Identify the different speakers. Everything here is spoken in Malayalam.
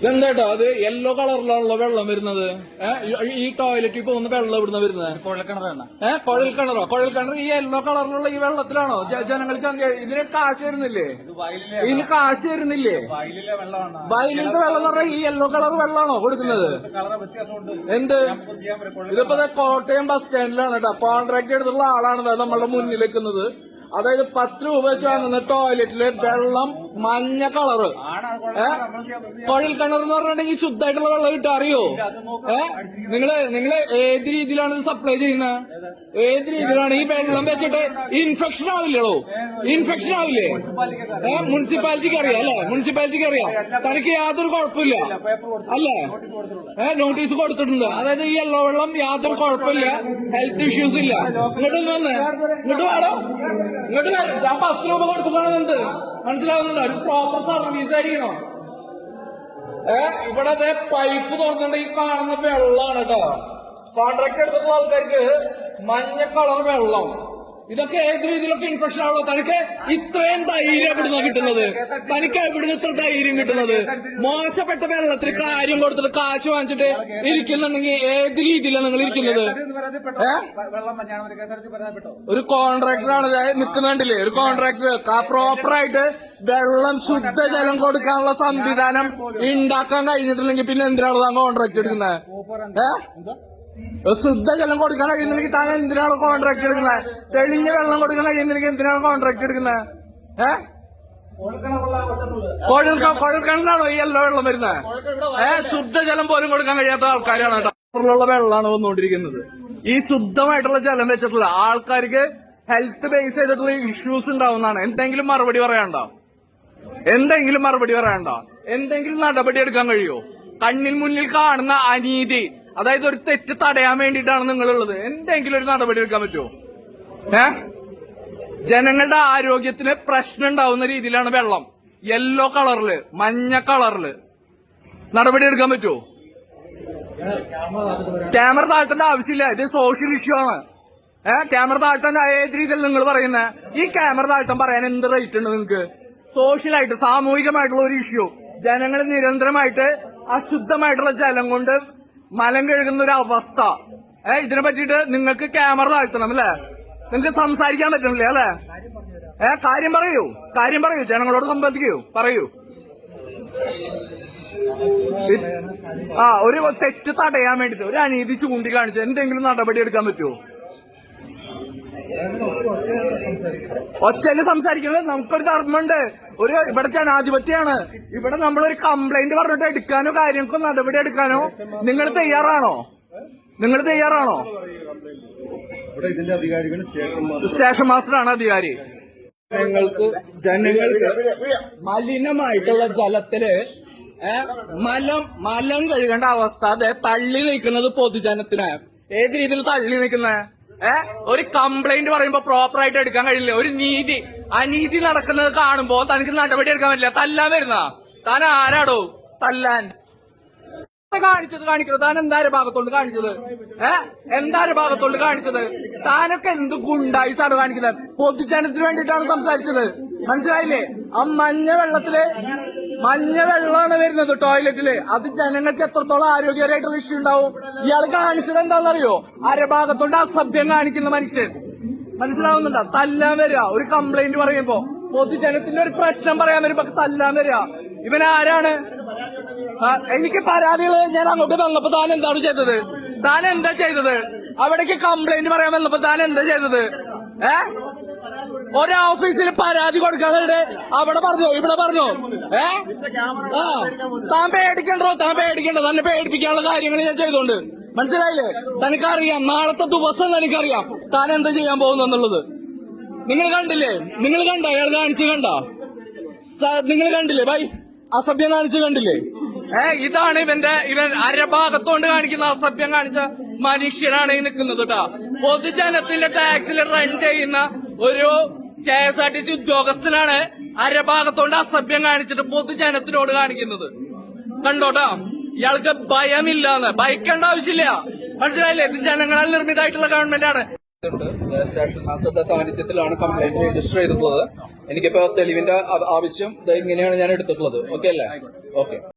Speaker 1: ഇതെന്താട്ടോ അത് യെല്ലോ കളറിലാണല്ലോ വെള്ളം വരുന്നത്. ഈ ടോയ്ലറ്റിൽ പോകുന്ന വെള്ളം ഇവിടുന്ന് വരുന്നത്
Speaker 2: കുഴൽക്കിണറാണ്.
Speaker 1: കുഴൽക്കിണറോ? കുഴൽക്കിണർ ഈ യെല്ലോ കളറിലുള്ള ഈ വെള്ളത്തിലാണോ ജനങ്ങൾക്ക് ഇതിന് കാശ് വരുന്നില്ലേ? ഇതിന് കാശ് വരുന്നില്ലേ? വയലിലത്തെ വെള്ളം എന്ന് പറഞ്ഞാൽ ഈ യെല്ലോ കളർ വെള്ളമാണോ കൊടുക്കുന്നത്? എന്ത് ഇതിപ്പോ കോട്ടയം ബസ് സ്റ്റാൻഡിലാണ് കേട്ടോ. കോൺട്രാക്ട് എടുത്തുള്ള ആളാണ് നമ്മളുടെ മുന്നിൽ വെക്കുന്നത്. അതായത് 10 രൂപ വെച്ച് വാങ്ങുന്ന ടോയ്ലറ്റില് വെള്ളം മഞ്ഞ കളറ്. കുഴൽ കിണർ എന്ന് പറഞ്ഞിട്ടുണ്ടെങ്കിൽ ശുദ്ധമായിട്ടുള്ള വെള്ളം കിട്ടാ അറിയോ? നിങ്ങള് ഏത് രീതിയിലാണ് ഇത് സപ്ലൈ ചെയ്യുന്നത്? ഏത് രീതിയിലാണ് ഈ വെള്ളം വെച്ചിട്ട് ഇൻഫെക്ഷൻ ആവില്ലല്ലോ? ഇൻഫെക്ഷൻ ആവില്ലേ? മുനിസിപ്പാലിറ്റിക്ക് അറിയാം അല്ലെ? മുനിസിപ്പാലിറ്റിക്ക് അറിയാം. തനിക്ക് യാതൊരു കുഴപ്പമില്ല അല്ലേ? നോട്ടീസ് കൊടുത്തിട്ടുണ്ട്. അതായത് ഈ യെല്ലോ വെള്ളം യാതൊരു കുഴപ്പമില്ല, ഹെൽത്ത് ഇഷ്യൂസ് ഇല്ല. ഇങ്ങോട്ട് വന്ന് ഇങ്ങോട്ട് വേണോ? ഇങ്ങോട്ട് വരും. ഞാൻ 10 രൂപ കൊടുക്കുന്നതാണ് എന്ത് മനസ്സിലാവുന്നുണ്ടോ? ഒരു പ്രോപ്പർ സർവീസ് ആയിരിക്കണം. ഇവിടെ പൈപ്പ് തുറന്നിട്ട് ഈ കാണുന്ന വെള്ളമാണ് കേട്ടോ. കോൺട്രാക്ട് എടുത്തിട്ടുള്ള ആൾക്കാർക്ക് മഞ്ഞ കളർ വെള്ളം. ഇതൊക്കെ ഏത് രീതിയിലൊക്കെ ഇൻഫെക്ഷൻ ആണല്ലോ. തനിക്ക് ഇത്രയും ധൈര്യം എവിടുന്ന കിട്ടുന്നത്? തനിക്ക് എവിടുന്ന് ഇത്ര ധൈര്യം കിട്ടുന്നത്? മോശപ്പെട്ട വെള്ളത്തിന് കാര്യം കൊടുത്തിട്ട് കാശ് വാങ്ങിച്ചിട്ട് ഇരിക്കുന്നുണ്ടെങ്കിൽ ഏത് രീതിയിലാണ് നിങ്ങൾ ഇരിക്കുന്നത്? ഒരു കോൺട്രാക്ടറാണ് നിൽക്കുന്നുണ്ടില്ലേ? ഒരു കോൺട്രാക്ടർ പ്രോപ്പറായിട്ട് വെള്ളം ശുദ്ധജലം കൊടുക്കാനുള്ള സംവിധാനം ഉണ്ടാക്കാൻ കഴിഞ്ഞിട്ടില്ലെങ്കിൽ പിന്നെ എന്തിനാണ് താൻ കോൺട്രാക്ട് എടുക്കുന്നത്? ശുദ്ധജലം കൊടുക്കാൻ കഴിയുന്നില്ലെങ്കിൽ താൻ എന്തിനാണ് കോൺട്രാക്ട് എടുക്കുന്നത്? തെളിഞ്ഞ വെള്ളം കൊടുക്കാൻ കഴിയുന്നില്ലെങ്കിൽ എന്തിനാണ് കോൺട്രാക്ട് എടുക്കുന്നത്? കുഴൽക്കിണറാണോ ഈ യെല്ലോ വെള്ളം വരുന്നത്? ശുദ്ധജലം പോലും കൊടുക്കാൻ കഴിയാത്ത ആൾക്കാരാണ് കേട്ടോ. വെള്ളമാണ് വന്നുകൊണ്ടിരിക്കുന്നത്. ഈ ശുദ്ധമായിട്ടുള്ള ജലം വെച്ചിട്ടുള്ള ആൾക്കാർക്ക് ഹെൽത്ത് ബേസ് ചെയ്തിട്ടുള്ള ഇഷ്യൂസ് ഉണ്ടാവുന്നതാണ്. എന്തെങ്കിലും മറുപടി പറയാണ്ടോ? എന്തെങ്കിലും മറുപടി പറയാണ്ടോ? എന്തെങ്കിലും നടപടി എടുക്കാൻ കഴിയോ? കണ്ണിൽ മുന്നിൽ കാണുന്ന അനീതി, അതായത് ഒരു തെറ്റ് തടയാൻ വേണ്ടിയിട്ടാണ് നിങ്ങളുള്ളത്. എന്തെങ്കിലും ഒരു നടപടി എടുക്കാൻ പറ്റുമോ? ജനങ്ങളുടെ ആരോഗ്യത്തിന് പ്രശ്നം ഉണ്ടാവുന്ന രീതിയിലാണ് വെള്ളം യെല്ലോ കളറില് മഞ്ഞ കളറില്. നടപടി എടുക്കാൻ പറ്റുമോ? ക്യാമറ താഴ്ത്തേണ്ട ആവശ്യമില്ല. ഇത് സോഷ്യൽ ഇഷ്യൂ ആണ്. ക്യാമറ താഴ്ത്താൻ ഏത് രീതിയിൽ നിങ്ങൾ പറയുന്നത്? ഈ ക്യാമറ താഴ്ത്താൻ പറയാൻ എന്ത് റേറ്റ് ഉണ്ട് നിങ്ങൾക്ക്? സോഷ്യലായിട്ട് സാമൂഹികമായിട്ടുള്ള ഒരു ഇഷ്യൂ. ജനങ്ങൾ നിരന്തരമായിട്ട് അശുദ്ധമായിട്ടുള്ള ജലം കൊണ്ട് മലം കഴുകുന്ന ഒരു അവസ്ഥ. ഇതിനെ പറ്റിയിട്ട് നിങ്ങൾക്ക് ക്യാമറ താഴ്ത്തണം അല്ലേ? നിങ്ങൾക്ക് സംസാരിക്കാൻ പറ്റുന്നില്ലേ അല്ലെ? കാര്യം പറയൂ, കാര്യം പറയൂ, ജനങ്ങളോട് സംബന്ധിക്കൂ, പറയൂ. ഒരു തെറ്റ് തടയാൻ വേണ്ടിട്ട് ഒരു അനീതി ചൂണ്ടിക്കാണിച്ച് എന്തെങ്കിലും നടപടി എടുക്കാൻ പറ്റുമോ? ഒച്ചയില് സംസാരിക്കുന്നത് നമുക്കൊരു ധർമ്മമുണ്ട്. ഇവിടെ ജനാധിപത്യമാണ്. ഇവിടെ നമ്മളൊരു കംപ്ലൈന്റ് പറഞ്ഞിട്ട് എടുക്കാനോ കാര്യങ്ങൾക്കോ നടപടി എടുക്കാനോ നിങ്ങൾ തയ്യാറാണോ? നിങ്ങൾ തയ്യാറാണോ? സ്റ്റേഷൻ മാസ്റ്ററാണ് അധികാരി. ജനങ്ങൾക്ക് മലിനമായിട്ടുള്ള ജലത്തില് മലം കഴുകേണ്ട അവസ്ഥ അതെ തള്ളി നീക്കുന്നത് പൊതുജനത്തിന്. ഏത് രീതിയിൽ തള്ളി നീക്കുന്നത്? ഒരു കംപ്ലൈന്റ് പറയുമ്പോ പ്രോപ്പറായിട്ട് എടുക്കാൻ കഴിയില്ല. ഒരു അനീതി നടക്കുന്നത് കാണുമ്പോ തനിക്ക് നടപടി എടുക്കാൻ പറ്റില്ല. തല്ലാൻ വരുന്ന താൻ ആരാടോ തല്ലാൻ? കാണിക്കുന്നത് താൻ എന്താ ഭാഗത്തോണ്ട് കാണിച്ചത്? എന്താ ഭാഗത്തോണ്ട് കാണിച്ചത്? താനൊക്കെ എന്ത് ഗുണ്ടായിസാണ് കാണിക്കുന്നത്? പൊതുജനത്തിന് വേണ്ടിയിട്ടാണ് സംസാരിച്ചത്. മനസ്സിലായില്ലേ? ആ മഞ്ഞ വെള്ളമാണ് വരുന്നത് ടോയ്ലറ്റില്. അത് ജനങ്ങൾക്ക് എത്രത്തോളം ആരോഗ്യകരമായിട്ടുള്ള ഇഷ്യൂ ഉണ്ടാവും. ഇയാൾ കാണിച്ചത് എന്താണെന്നറിയോ? അരഭാഗത്തോണ്ട് അസഭ്യം കാണിക്കുന്ന മനുഷ്യൻ. മനസ്സിലാവുന്നുണ്ടോ? തല്ലാൻ വരിക. ഒരു കംപ്ലൈന്റ് പറയുമ്പോ പൊതുജനത്തിന്റെ ഒരു പ്രശ്നം പറയാൻ വരുമ്പോ തല്ലാൻ വരിക. ഇവൻ ആരാണ്? എനിക്ക് പരാതികൾ ഞാൻ അങ്ങോട്ട് വന്നപ്പോ താൻ എന്താണ് ചെയ്തത്? താൻ എന്താ ചെയ്തത്? അവിടേക്ക് കംപ്ലൈന്റ് പറയാൻ വന്നപ്പോ താൻ എന്താ ചെയ്തത്? ഒരോഫീസിൽ പരാതി കൊടുക്കാതെ അവിടെ പറഞ്ഞോ ഇവിടെ പറഞ്ഞോ? താൻ പേടിക്കണ്ടോ? താൻ പേടിക്കണ്ട. തന്നെ പേടിപ്പിക്കാനുള്ള കാര്യങ്ങൾ ഞാൻ ചെയ്തോണ്ട്. മനസ്സിലായില്ലേ? തനിക്കറിയാം നാളത്തെ ദിവസം തനിക്കറിയാം താൻ എന്താ ചെയ്യാൻ പോകുന്നുള്ളത്. നിങ്ങൾ കണ്ടില്ലേ? നിങ്ങൾ കണ്ടോ? അയാൾ കാണിച്ചു കണ്ടോ? നിങ്ങൾ കണ്ടില്ലേ? ബൈ അസഭ്യം കാണിച്ച് കണ്ടില്ലേ? ഇതാണ് ഇവൻ അരഭാഗത്തോണ്ട് കാണിക്കുന്ന അസഭ്യം കാണിച്ച മനുഷ്യനാണ് ഈ നിൽക്കുന്നത് കേട്ടോ. പൊതുജനത്തിന്റെ ടാക്സിൽ റൺ ചെയ്യുന്ന ഒരു KSRTC ഉദ്യോഗസ്ഥനാണ് അരഭാഗത്തോണ്ട് അസഭ്യം കാണിച്ചിട്ട് പൊതുജനത്തിനോട് കാണിക്കുന്നത്. കണ്ടോട്ടോ? ഇയാൾക്ക് ഭയമില്ലാന്ന്. ഭയക്കേണ്ട ആവശ്യമില്ല. മനസ്സിലായില്ലേ? ഇത് ജനങ്ങളാൽ നിർമ്മിതമായിട്ടുള്ള ഗവൺമെന്റാണ്. സ്റ്റേഷൻ മാസ്റ്ററുടെ സാന്നിധ്യത്തിലാണ് കംപ്ലൈന്റ് രജിസ്റ്റർ ചെയ്തിട്ടുള്ളത്. എനിക്കിപ്പോ തെളിവിന്റെ ആവശ്യം ഇങ്ങനെയാണ് ഞാൻ എടുത്തിട്ടുള്ളത്. ഓക്കെ അല്ലേ? ഓക്കെ.